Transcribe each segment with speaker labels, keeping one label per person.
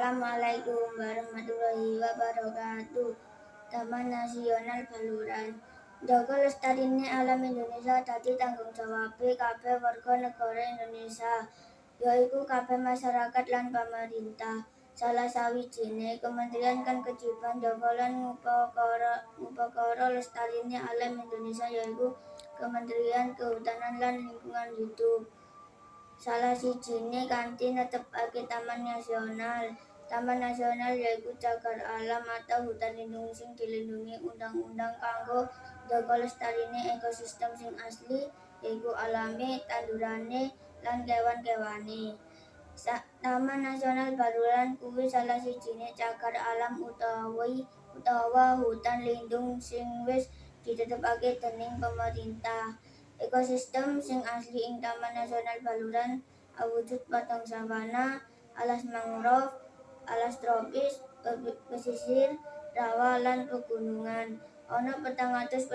Speaker 1: Assalamualaikum warahmatullahi wabarakatuh. Taman Nasional Baluran. Jaga lestarine alam Indonesia dadi tanggung jawab kabeh warga negara Indonesia, yaiku kabeh masyarakat lan pemerintah. Salah sawijine kementerian kan kejiban jaga lan ngupakara lestarine alam Indonesia, yaiku Kementerian Kehutanan lan Lingkungan Hidup. Salah sijine kanthi netepake Taman Nasional. Taman Nasional yaiku cagar alam atau hutan lindung sing dilindungi undang-undang kanggo njaga lestarine ekosistem sing asli, yaiku alami, tandurane, lan kewan-kewane. Taman Nasional Baluran kuwi salah sijine cagar alam utawa hutan lindung sing wis ditetepake dening pemerintah. Ekosistem sing asli ing Taman Nasional Baluran awujud padang sabana, alas mangrove, alas tropis, pesisir, rawa lan pegunungan. Ana 444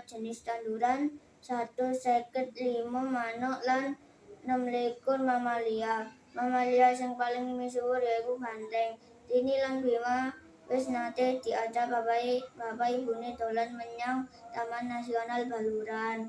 Speaker 1: jenis tanduran, 155 manuk lan 26 mamalia. Mamalia sing paling misuwur yaiku banteng. Rini lan Bima wis nate diajak bapak ibune dolan menyang Taman Nasional Baluran.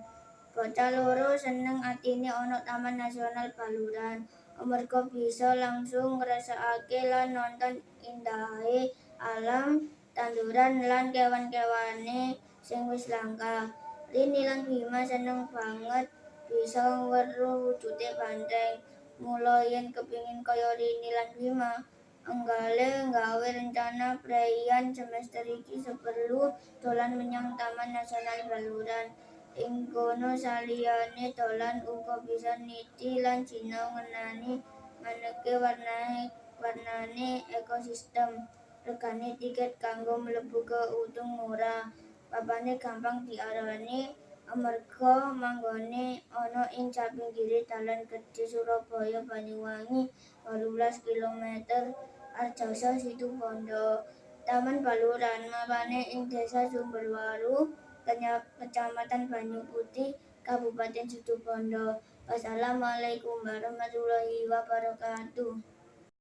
Speaker 1: Bocah loro seneng atine ana Taman Nasional Baluran, amarga bisa langsung ngrasakake lan nonton indahe alam, tanduran lan kewan-kewane sing wis langka. Rini lan Bima seneng banget bisa weruh wujude banteng. Mula yen kepingin kaya Rini lan Bima, enggale nggawe rencana preyan semester iki seperlu dolan menyang Taman Nasional Baluran. Ing kono saliyane dolan uga bisa niti lan sinau ngenani maneka warnane ekosistem. Regane tiket kanggo mlebu ke Udung murah. Papane gampang diarani amarga manggone ana ing sapinggire dalan gedhe Surabaya Banyuwangi 18 km Arjasa Situbondo. Taman Baluran mapane ing Desa Sumberwaru, Kecamatan Banyuputih, Kabupaten Situbondo. Wassalamualaikum warahmatullahi wabarakatuh.